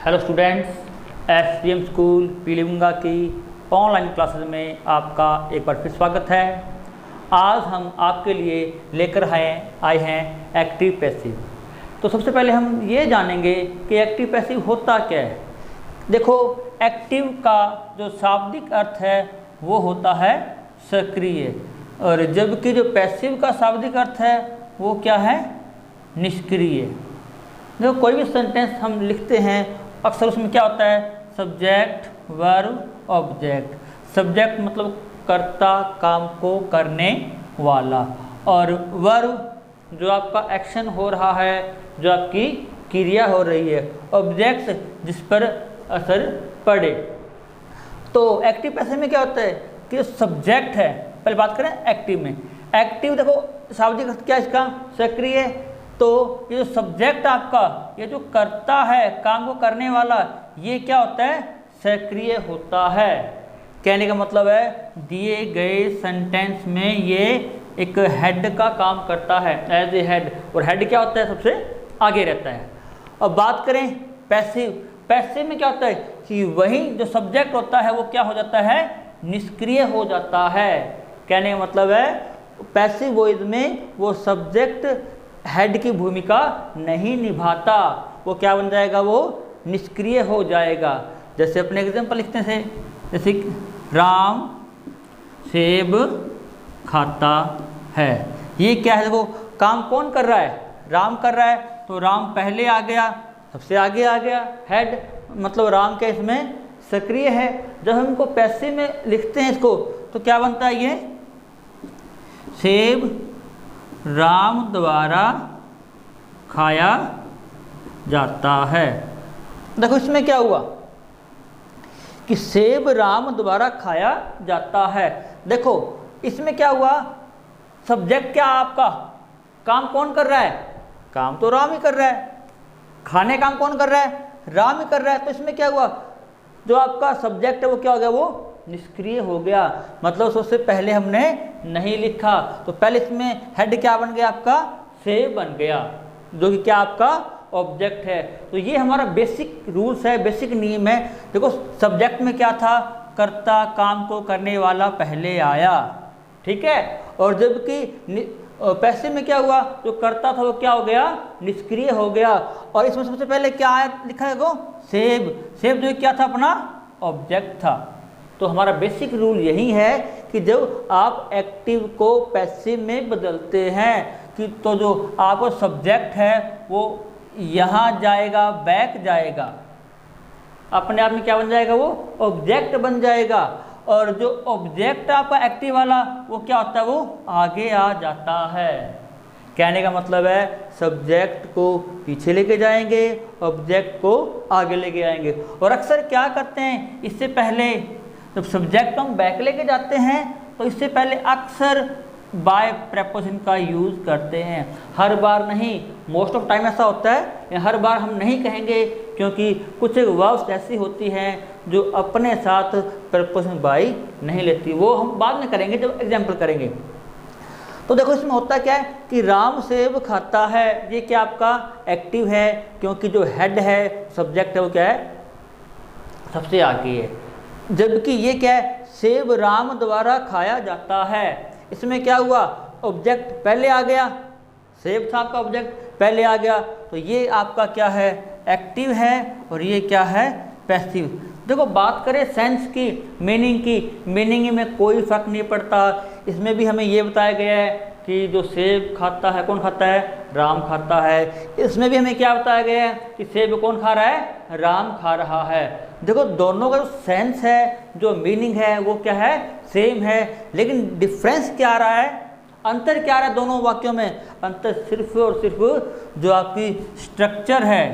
Hello students, SPM school पीलीभंगा की online classes में आपका एक बार फिर स्वागत है। आज हम आपके लिए लेकर आए हैं एक्टिव पैसिव। तो सबसे पहले हम ये जानेंगे कि एक्टिव पैसिव होता क्या है। देखो, एक्टिव का जो शाब्दिक अर्थ है वो होता है सक्रिय, और जबकि जो पैसिव का शाब्दिक अर्थ है वो क्या है, निष्क्रिय। देखो, कोई भी सेंटेंस हम लिखते हैं अक्सर उसमें क्या होता है, सब्जेक्ट, वर्ब, ऑब्जेक्ट। सब्जेक्ट मतलब कर्ता, काम को करने वाला, और वर्ब जो आपका एक्शन हो रहा है, जो आपकी क्रिया हो रही है, ऑब्जेक्ट जिस पर असर पड़े। तो एक्टिव पैसिव में क्या होता है कि सब्जेक्ट है, पहले बात करें एक्टिव में। एक्टिव देखो शाब्दिक अर्थ क्या है इसका, सक्रिय। तो ये जो सब्जेक्ट आपका, ये जो कर्ता है, काम को करने वाला, ये क्या होता है, सक्रिय होता है। कहने का मतलब है दिए गए सेंटेंस में ये एक हेड का काम करता है, एज ए हेड। और हेड क्या होता है, सबसे आगे रहता है। अब बात करें पैसिव। पैसिव में क्या होता है कि वही जो सब्जेक्ट होता है वो क्या हो जाता है, निष्क्रिय हो जाता है। कहने का मतलब है पैसिव वॉइस में वो सब्जेक्ट हेड की भूमिका नहीं निभाता, वो क्या बन जाएगा, वो निष्क्रिय हो जाएगा। जैसे अपने एग्जाम्पल लिखते हैं, जैसे राम सेब खाता है। ये क्या है, देखो काम कौन कर रहा है, राम कर रहा है। तो राम पहले आ गया, सबसे आगे आ गया, हेड मतलब राम के इसमें सक्रिय है। जब हम इनको पैसिव में लिखते हैं इसको, तो क्या बनता है, ये सेब राम द्वारा खाया जाता है। देखो इसमें क्या हुआ कि सेब राम द्वारा खाया जाता है। देखो इसमें क्या हुआ, सब्जेक्ट क्या आपका, काम कौन कर रहा है, काम तो राम ही कर रहा है। खाने काम कौन कर रहा है, राम ही कर रहा है। तो इसमें क्या हुआ, जो आपका सब्जेक्ट है वो क्या हो गया, वो निष्क्रिय हो गया। मतलब सबसे पहले हमने नहीं लिखा, तो पहले इसमें हेड क्या बन गया, आपका सेब बन गया, जो कि क्या आपका ऑब्जेक्ट है। तो ये हमारा बेसिक रूल्स है, बेसिक नियम है। देखो सब्जेक्ट में क्या था, कर्ता, काम को करने वाला पहले आया, ठीक है। और जबकि पैसिव में क्या हुआ, जो कर्ता था वो क्या हो गया, निष्क्रिय हो गया। और इसमें सबसे पहले क्या आया, लिखा है देखो सेब। सेब जो क्या था, अपना ऑब्जेक्ट था। तो हमारा बेसिक रूल यही है कि जब आप एक्टिव को पैसिव में बदलते हैं कि तो जो आपका सब्जेक्ट है वो यहाँ जाएगा, बैक जाएगा, अपने आप में क्या बन जाएगा, वो ऑब्जेक्ट बन जाएगा। और जो ऑब्जेक्ट आपका एक्टिव वाला वो क्या होता है, वो आगे आ जाता है। कहने का मतलब है सब्जेक्ट को पीछे लेके जाएंगे, ऑब्जेक्ट को आगे लेके आएंगे। और अक्सर क्या करते हैं, इससे पहले जब सब्जेक्ट हम बैक लेके जाते हैं तो इससे पहले अक्सर बाय प्रेपोजिशन का यूज़ करते हैं। हर बार नहीं, मोस्ट ऑफ टाइम ऐसा होता है, हर बार हम नहीं कहेंगे, क्योंकि कुछ वर्ब्स ऐसी होती हैं जो अपने साथ प्रेपोजिशन बाय नहीं लेती। वो हम बाद में करेंगे जब एग्जाम्पल करेंगे। तो देखो इसमें होता क्या है कि राम सेब खाता है, ये क्या आपका एक्टिव है, क्योंकि जो हेड है, सब्जेक्ट है, वो क्या है, सबसे आगे है। जबकि ये क्या है, सेब राम द्वारा खाया जाता है। इसमें क्या हुआ, ऑब्जेक्ट पहले आ गया, सेब था आपका ऑब्जेक्ट पहले आ गया। तो ये आपका क्या है, एक्टिव है, और ये क्या है, पैसिव। देखो बात करें सेंस की, मीनिंग की, मीनिंग में कोई फर्क नहीं पड़ता। इसमें भी हमें ये बताया गया है कि जो सेब खाता है, कौन खाता है, राम खाता है। इसमें भी हमें क्या बताया गया है कि सेब कौन खा रहा है, राम खा रहा है। देखो दोनों का जो सेंस है, जो मीनिंग है, वो क्या है, सेम है। लेकिन डिफरेंस क्या आ रहा है, अंतर क्या आ रहा है दोनों वाक्यों में, अंतर सिर्फ और सिर्फ जो आपकी स्ट्रक्चर है,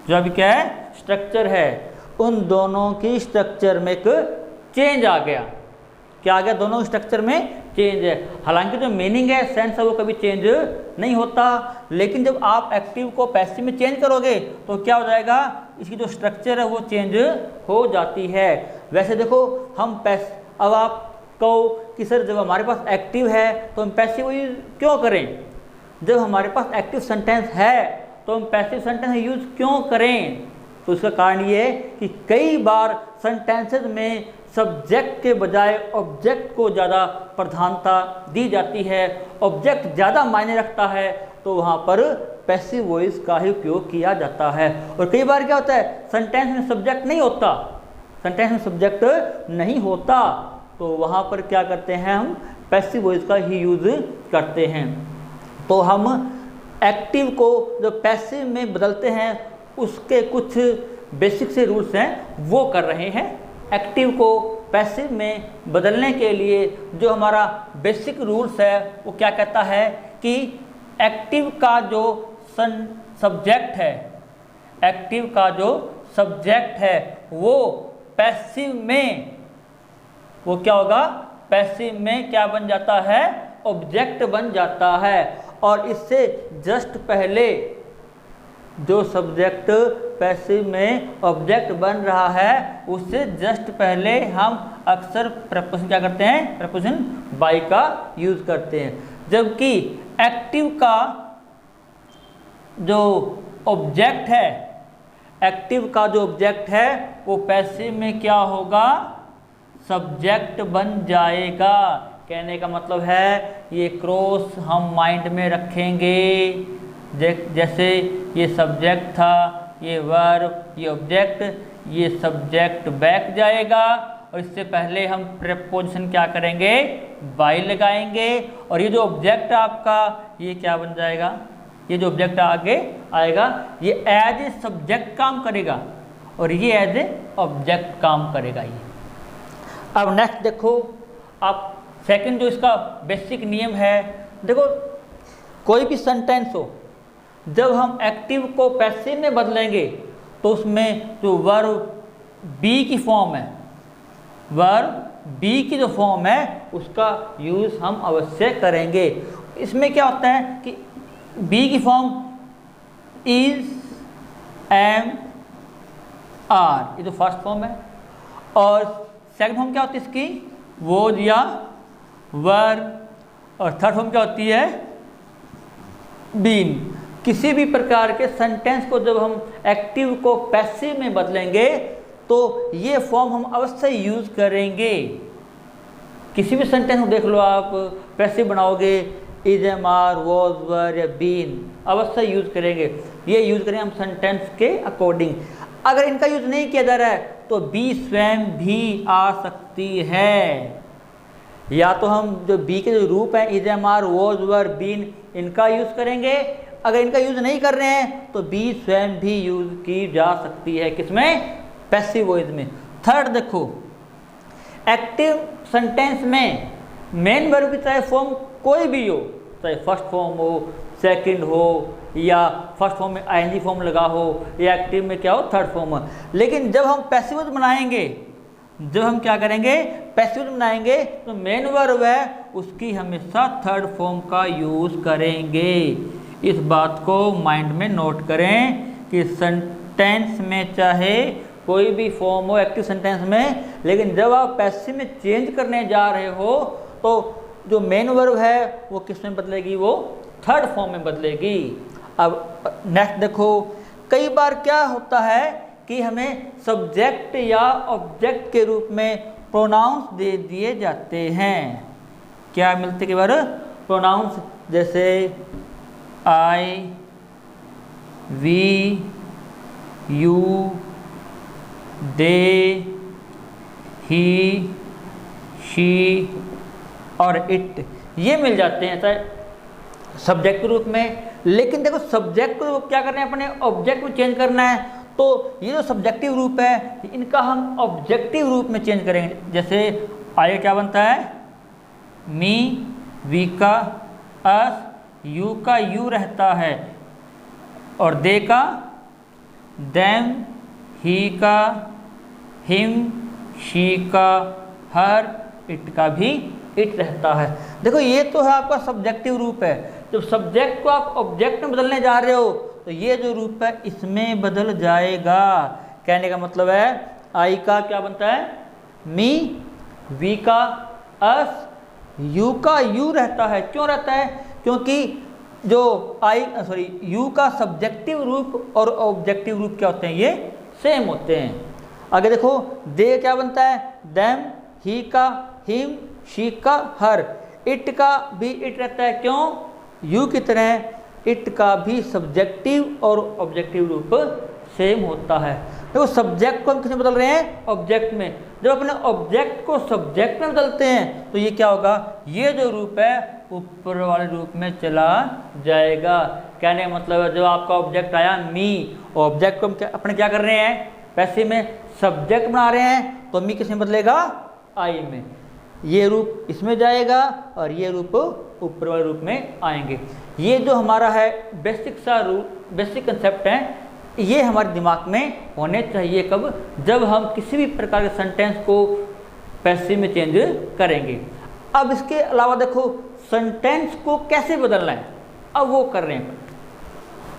जो अभी क्या है, स्ट्रक्चर है, उन दोनों की स्ट्रक्चर में एक चेंज आ गया। क्या आ गया, दोनों स्ट्रक्चर में चेंज है। हालांकि जो मीनिंग है, सेंस है, वो कभी चेंज नहीं होता। लेकिन जब आप एक्टिव को पैसिव में चेंज करोगे तो क्या हो जाएगा, इसकी जो स्ट्रक्चर है वो चेंज हो जाती है। वैसे देखो हम अब आप कहो कि सर जब हमारे पास एक्टिव है तो हम पैसिव यूज क्यों करें, जब हमारे पास एक्टिव सेंटेंस है तो हम पैसिव सेंटेंस यूज क्यों करें। तो इसका कारण ये है कि कई बार सेंटेंसेस में सब्जेक्ट के बजाय ऑब्जेक्ट को ज़्यादा प्रधानता दी जाती है, ऑब्जेक्ट ज़्यादा मायने रखता है, तो वहाँ पर पैसिव वॉइस का ही उपयोग किया जाता है। और कई बार क्या होता है, सेंटेंस में सब्जेक्ट नहीं होता, सेंटेंस में सब्जेक्ट नहीं होता, तो वहाँ पर क्या करते हैं, हम पैसिव वॉइस का ही यूज़ करते हैं। तो हम एक्टिव को जो पैसिव में बदलते हैं उसके कुछ बेसिक से रूल्स हैं वो कर रहे हैं। एक्टिव को पैसिव में बदलने के लिए जो हमारा बेसिक रूल्स है वो क्या कहता है कि एक्टिव का जो सब्जेक्ट है, एक्टिव का जो सब्जेक्ट है वो पैसिव में, वो क्या होगा, पैसिव में क्या बन जाता है, ऑब्जेक्ट बन जाता है। और इससे जस्ट पहले जो सब्जेक्ट पैसिव में ऑब्जेक्ट बन रहा है उससे जस्ट पहले हम अक्सर प्रपोजिशन क्या करते हैं, प्रपोजिशन बाय का यूज करते हैं। जबकि एक्टिव का जो ऑब्जेक्ट है, एक्टिव का जो ऑब्जेक्ट है वो पैसिव में क्या होगा, सब्जेक्ट बन जाएगा। कहने का मतलब है ये क्रॉस हम माइंड में रखेंगे। जैसे ये सब्जेक्ट था, ये वर्ब, ये ऑब्जेक्ट, ये सब्जेक्ट बैक जाएगा और इससे पहले हम प्रीपोजिशन क्या करेंगे, बाय लगाएंगे। और ये जो ऑब्जेक्ट आपका ये क्या बन जाएगा, ये जो ऑब्जेक्ट आगे आएगा ये एज ए सब्जेक्ट काम करेगा और ये एज ए ऑब्जेक्ट काम करेगा। ये अब नेक्स्ट देखो, आप सेकंड जो इसका बेसिक नियम है, देखो कोई भी सेंटेंस हो, जब हम एक्टिव को पैसिव में बदलेंगे तो उसमें जो वर्ब बी की फॉर्म है, वर्ब बी की जो फॉर्म है उसका यूज़ हम अवश्य करेंगे। इसमें क्या होता है कि बी की फॉर्म इज, एम, आर, ये जो फर्स्ट फॉर्म है, और सेकंड फॉर्म क्या होती है इसकी, वोज या वर्ब, और थर्ड फॉर्म क्या होती है, बीन। किसी भी प्रकार के सेंटेंस को जब हम एक्टिव को पैसिव में बदलेंगे तो ये फॉर्म हम अवश्य यूज़ करेंगे। किसी भी सेंटेंस को देख लो आप, पैसिव बनाओगे, इज, एम, आर, वॉज, वर या बीन, अवश्य यूज़ करेंगे। ये यूज़ करेंगे हम सेंटेंस के अकॉर्डिंग। अगर इनका यूज़ नहीं किया जा रहा है तो बी स्वयं भी आ सकती है। या तो हम जो बी के जो रूप हैं, is, am, are, was, were, been, इनका यूज़ करेंगे। अगर इनका यूज़ नहीं कर रहे हैं तो बी स्वयं भी यूज़ की जा सकती है, किसमें, पैसिव वॉइस में। थर्ड देखो, एक्टिव सेंटेंस में मेन वर्ब की चाहे फॉर्म कोई भी हो, चाहे फर्स्ट फॉर्म हो, सेकंड हो, या फर्स्ट फॉर्म में आईएनजी फॉर्म लगा हो, या एक्टिव में क्या हो, थर्ड फॉर्म हो। लेकिन जब हम पैसिव वॉइस बनाएंगे, जब हम क्या करेंगे, पैसिव वॉइस बनाएंगे तो मेन वर्ब है उसकी हमेशा थर्ड फॉर्म का यूज़ करेंगे। इस बात को माइंड में नोट करें कि सेंटेंस में चाहे कोई भी फॉर्म हो एक्टिव सेंटेंस में, लेकिन जब आप पैसिव में चेंज करने जा रहे हो तो जो मेन वर्ब है वो किस में बदलेगी, वो थर्ड फॉर्म में बदलेगी। अब नेक्स्ट देखो, कई बार क्या होता है कि हमें सब्जेक्ट या ऑब्जेक्ट के रूप में प्रोनाउंस दे दिए जाते हैं। क्या मिलते कई बार प्रोनाउंस, जैसे I, we, you, they, he, she और इट, ये मिल जाते हैं सब्जेक्ट के रूप में। लेकिन देखो सब्जेक्ट को क्या करना है, अपने ऑब्जेक्ट में चेंज करना है, तो ये जो सब्जेक्टिव रूप है इनका हम ऑब्जेक्टिव रूप में चेंज करेंगे। जैसे आगे क्या बनता है, मी, वी का अस, यू का यू रहता है, और दे का देम, ही का हिम, शी का हर, इट का भी इट रहता है। देखो ये तो है आपका सब्जेक्टिव रूप है। जब सब्जेक्ट को आप ऑब्जेक्ट में बदलने जा रहे हो तो ये जो रूप है इसमें बदल जाएगा। कहने का मतलब है आई का क्या बनता है, मी, वी का अस, यू का यू रहता है। क्यों रहता है, क्योंकि जो यू का सब्जेक्टिव रूप और ऑब्जेक्टिव रूप क्या होते हैं, ये सेम होते हैं। आगे देखो, दे क्या बनता है, देम, ही का हिम, शी का हर, इट का भी इट रहता है, क्यों, यू की तरह इट का भी सब्जेक्टिव और ऑब्जेक्टिव रूप सेम होता है। देखो सब्जेक्ट को हम किसमें बदल रहे हैं, ऑब्जेक्ट में। जब अपने ऑब्जेक्ट को सब्जेक्ट में बदलते हैं तो ये क्या होगा, ये जो रूप है ऊपर वाले रूप में चला जाएगा। कहने मतलब है, जब आपका ऑब्जेक्ट आया मी, ऑब्जेक्ट को हम अपने क्या कर रहे हैं, पैसिव में सब्जेक्ट बना रहे हैं, तो मी किसमें बदलेगा, आई में। ये रूप इसमें जाएगा और ये रूप ऊपर वाले रूप में आएंगे। ये जो हमारा है बेसिक सा रूल, बेसिक कंसेप्ट है, ये हमारे दिमाग में होने चाहिए। कब, जब हम किसी भी प्रकार के सेंटेंस को पैसिव में चेंज करेंगे। अब इसके अलावा देखो सेंटेंस को कैसे बदलना है, अब वो कर रहे हैं।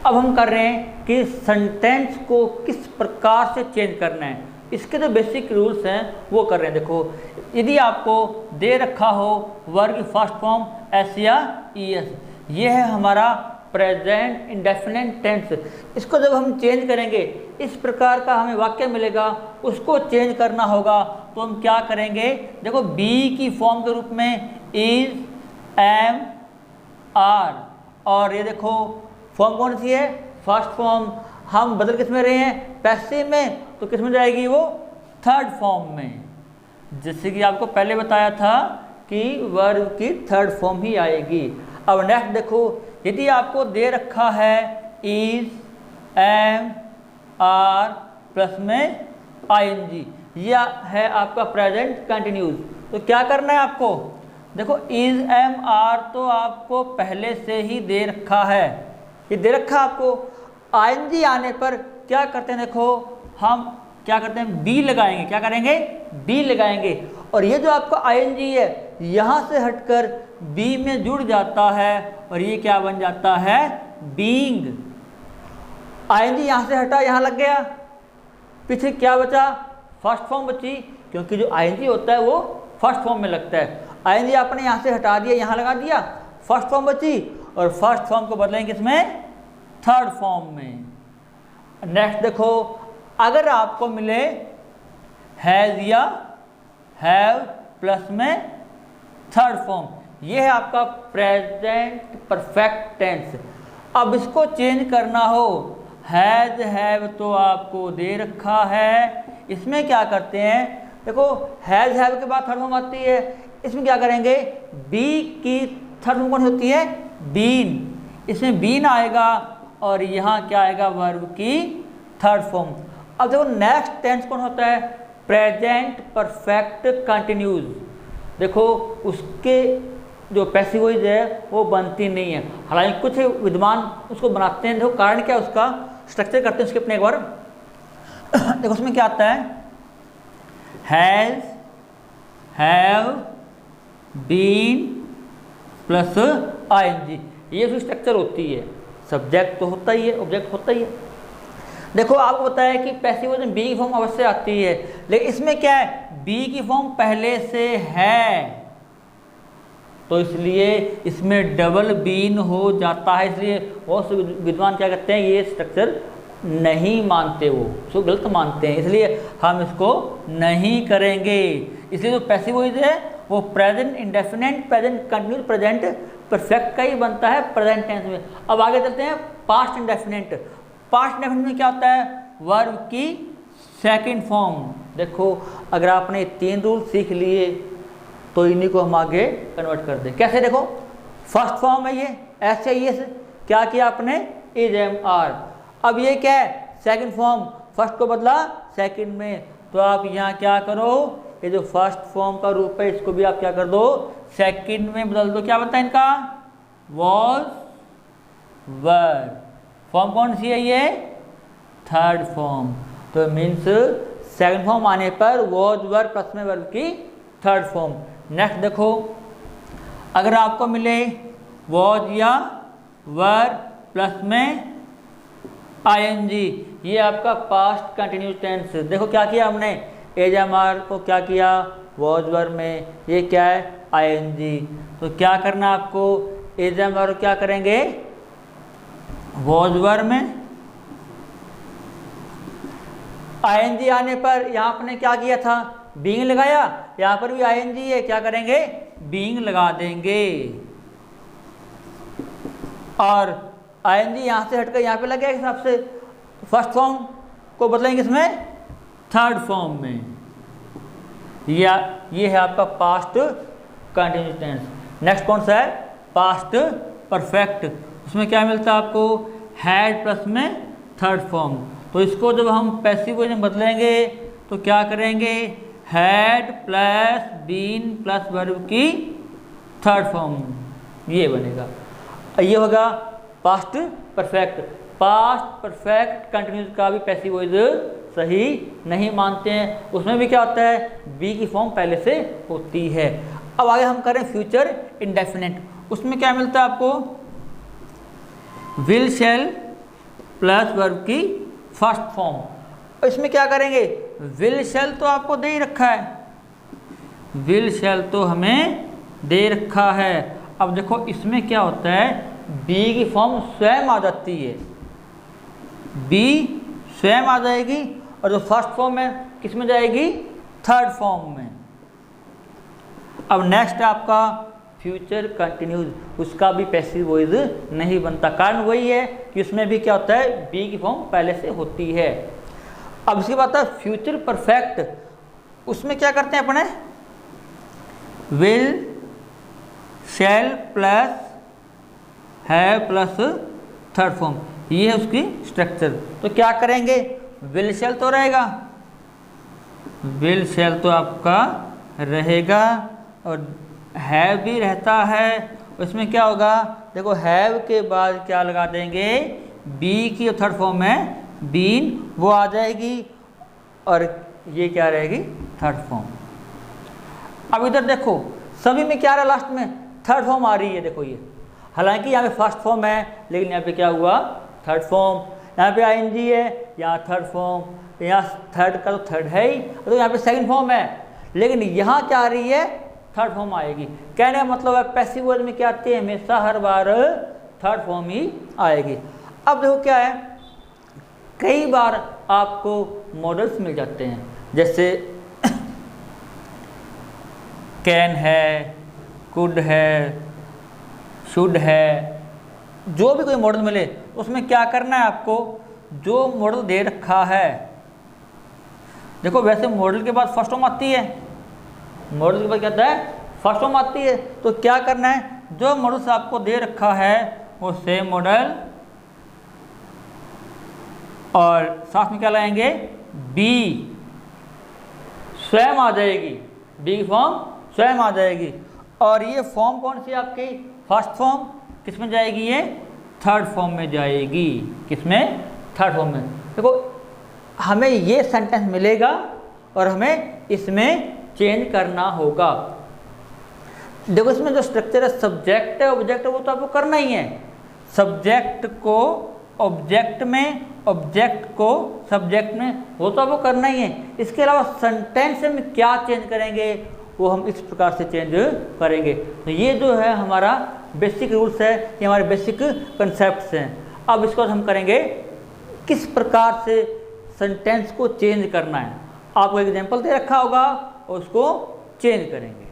अब हम कर रहे हैं कि सेंटेंस को किस प्रकार से चेंज करना है, इसके जो बेसिक रूल्स हैं वो कर रहे हैं। देखो, यदि आपको दे रखा हो वर्ग फर्स्ट फॉर्म एस या ई एस, ये है हमारा प्रेजेंट इंडेफिनिट टेंस। इसको जब हम चेंज करेंगे, इस प्रकार का हमें वाक्य मिलेगा, उसको चेंज करना होगा, तो हम क्या करेंगे, देखो बी की फॉर्म के रूप में इज, एम, आर, और ये देखो फॉर्म कौन सी है, फर्स्ट फॉर्म। हम बदल किस में रहे हैं, पैसिव में, तो किस में जाएगी वो, थर्ड फॉर्म में। जैसे कि आपको पहले बताया था कि वर्ब की थर्ड फॉर्म ही आएगी। अब नेक्स्ट देखो, यदि आपको दे रखा है इज, एम, आर प्लस में आईएनजी, यह है आपका प्रेजेंट कंटिन्यूस, तो क्या करना है आपको, देखो इज, एम, आर तो आपको पहले से ही दे रखा है, ये दे रखा आपको। आईएनजी आने पर क्या करते हैं, देखो हम क्या करते हैं, बी लगाएंगे, क्या करेंगे, बी लगाएंगे, और ये जो आपका आईएनजी है यहाँ से हटकर बी में जुड़ जाता है और ये क्या बन जाता है, बीइंग। आईएनजी यहाँ से हटा, यहाँ लग गया, पीछे क्या बचा, फर्स्ट फॉर्म बची, क्योंकि जो आईएनजी होता है वो फर्स्ट फॉर्म में लगता है। आईएनजी आपने यहाँ से हटा दिया, यहाँ लगा दिया, फर्स्ट फॉर्म बची, और फर्स्ट फॉर्म को बदलेंगे किसमें, थर्ड फॉर्म में। नेक्स्ट देखो, अगर आपको मिले हैज या हैव प्लस में थर्ड फॉर्म, ये है आपका प्रेजेंट परफेक्ट टेंस। अब इसको चेंज करना हो, हैज, हैव तो आपको दे रखा है, इसमें क्या करते हैं, देखो हैज, हैव के बाद थर्ड फॉर्म आती है, इसमें क्या करेंगे, बी की थर्ड फॉर्म कौन होती है, बीन, इसमें बीन आएगा और यहाँ क्या आएगा, वर्ब की थर्ड फॉर्म। अब देखो नेक्स्ट टेंस कौन होता है, प्रेजेंट परफेक्ट कंटिन्यूस। देखो उसके जो पैसिव वॉइस है वो बनती नहीं है, हालांकि कुछ विद्वान उसको बनाते हैं। देखो कारण क्या है, उसका स्ट्रक्चर करते हैं उसके अपने एक बार। देखो उसमें क्या आता है, has, have, been plus ING, ये उसकी स्ट्रक्चर होती है। सब्जेक्ट तो होता ही है, ऑब्जेक्ट होता ही है। देखो आपको बताया कि पैसिव वॉइस में बी की फॉर्म अवश्य आती है, लेकिन इसमें क्या है, बी की फॉर्म पहले से है, तो इसलिए इसमें डबल बीन हो जाता है। इसलिए बहुत से विद्वान क्या कहते हैं, ये स्ट्रक्चर नहीं मानते, वो उसको गलत मानते हैं, इसलिए हम इसको नहीं करेंगे। इसलिए जो पैसिव वॉइस है वो present indefinite, present continuous, present perfect का ही बनता है प्रेजेंट टेंस में। अब आगे चलते हैं पास्ट इंडेफिनिट। पास्ट इंडेफिनिट में क्या होता है, वर्ब की सेकंड फॉर्म। देखो अगर आपने 3 रूल सीख लिए तो इन्हीं को हम आगे कन्वर्ट कर दें। कैसे, देखो फर्स्ट फॉर्म है ये, ऐसे ही क्या किया आपने, इज, एम, आर। अब ये क्या है, सेकंड फॉर्म, फर्स्ट को बदला सेकंड में, तो आप यहाँ क्या करो, ये जो फर्स्ट फॉर्म का रूप है इसको भी आप क्या कर दो, सेकंड में बदल दो। क्या बनता है इनका, वॉज, वर। फॉर्म कौन सी है ये, थर्ड फॉर्म। तो मीन्स सेकंड फॉर्म आने पर वॉज, वर प्लस में वर्ब की थर्ड फॉर्म। नेक्स्ट देखो, अगर आपको मिले वॉज या वर प्लस में आईएनजी, ये आपका पास्ट कंटिन्यूस टेंस। देखो क्या किया हमने, एज, एम, आर को क्या किया, वॉज, वर में, ये क्या है, आईएनजी। तो क्या करना आपको, एज, एम, आर क्या करेंगे, वॉज, वर में, आईएनजी आने पर यहाँ आपने क्या किया था, बीइंग लगाया, यहाँ पर भी आईएनजी है, क्या करेंगे, बीइंग लगा देंगे। और आईएनजी यहाँ से हटकर यहाँ पे लग गया हिसाब से, फर्स्ट फॉर्म को बदलेंगे इसमें थर्ड फॉर्म में। या ये है आपका पास्ट कंटिन्यूस टेंस। नेक्स्ट कौन सा है, पास्ट परफेक्ट। उसमें क्या मिलता है आपको, हैड प्लस में थर्ड फॉर्म। तो इसको जब हम पैसिव वॉइस में बदलेंगे तो क्या करेंगे, had plus been plus verb की थर्ड फॉर्म, ये बनेगा। ये होगा past perfect. Past perfect continuous का भी पैसिव वॉइस सही नहीं मानते हैं, उसमें भी क्या होता है, बी की फॉर्म पहले से होती है। अब आगे हम करें फ्यूचर इंडेफिनिट। उसमें क्या मिलता है आपको, विल शैल प्लस वर्ब की फर्स्ट फॉर्म। इसमें क्या करेंगे, विल शैल तो आपको दे ही रखा है, विल शैल तो हमें दे रखा है। अब देखो इसमें क्या होता है, बी की फॉर्म स्वयं आ जाती है, बी स्वयं आ जाएगी, और जो फर्स्ट फॉर्म है किस में जाएगी, थर्ड फॉर्म में। अब नेक्स्ट है आपका फ्यूचर कंटिन्यूज, उसका भी पैसिव वॉइस नहीं बनता। कारण वही है कि उसमें भी क्या होता है, बी की फॉर्म पहले से होती है। अब इसके बाद है फ्यूचर परफेक्ट। उसमें क्या करते हैं अपने, विल शैल प्लस है प्लस थर्ड फॉर्म, ये है उसकी स्ट्रक्चर। तो क्या करेंगे, विल शैल तो रहेगा, विल शैल तो आपका रहेगा, और हैव भी रहता है। उसमें क्या होगा, देखो हैव के बाद क्या लगा देंगे, बी की जो थर्ड फॉर्म है बीन, वो आ जाएगी, और ये क्या रहेगी, थर्ड फॉर्म। अब इधर देखो सभी में क्या रहा, लास्ट में थर्ड फॉर्म आ रही है। देखो ये, हालांकि यहाँ पे फर्स्ट फॉर्म है, लेकिन यहाँ पे क्या हुआ, थर्ड फॉर्म। यहाँ पे आईएनजी है, यहाँ थर्ड फॉर्म, यहाँ थर्ड का तो थर्ड है ही, तो यहाँ पे सेकंड फॉर्म है, लेकिन यहाँ क्या आ रही है, थर्ड फॉर्म आएगी। कहने का मतलब है पैसिव वॉइस में क्या आती है, हमेशा हर बार थर्ड फॉर्म ही आएगी। अब देखो क्या है, कई बार आपको मॉडल्स मिल जाते हैं, जैसे कैन है, कुड है, शुड है, जो भी कोई मॉडल मिले उसमें क्या करना है आपको, जो मॉडल दे रखा है। देखो वैसे मॉडल के बाद फर्स्ट फॉर्म आती है, मॉडल के बाद क्या आता है, फर्स्ट फॉर्म आती है। तो क्या करना है, जो मॉडल से आपको दे रखा है वो सेम मॉडल, और साथ में क्या लाएंगे, बी स्वयं आ जाएगी, बी की फॉर्म स्वयं आ जाएगी। और ये फॉर्म कौन सी आपकी, फर्स्ट फॉर्म, किस में जाएगी, ये थर्ड फॉर्म में जाएगी। किसमें, थर्ड फॉर्म में। देखो हमें ये सेंटेंस मिलेगा और हमें इसमें चेंज करना होगा। देखो इसमें जो स्ट्रक्चर है, सब्जेक्ट है ऑब्जेक्ट है, वो तो आपको करना ही है। सब्जेक्ट को ऑब्जेक्ट में, ऑब्जेक्ट को सब्जेक्ट में, वो तो आपको करना ही है। इसके अलावा सेंटेंस में क्या चेंज करेंगे, वो हम इस प्रकार से चेंज करेंगे। तो ये जो है हमारा बेसिक रूल्स है, ये हमारे बेसिक कंसेप्ट्स हैं। अब इसको हम करेंगे किस प्रकार से सेंटेंस को चेंज करना है। आपको एग्जांपल दे रखा होगा और उसको चेंज करेंगे।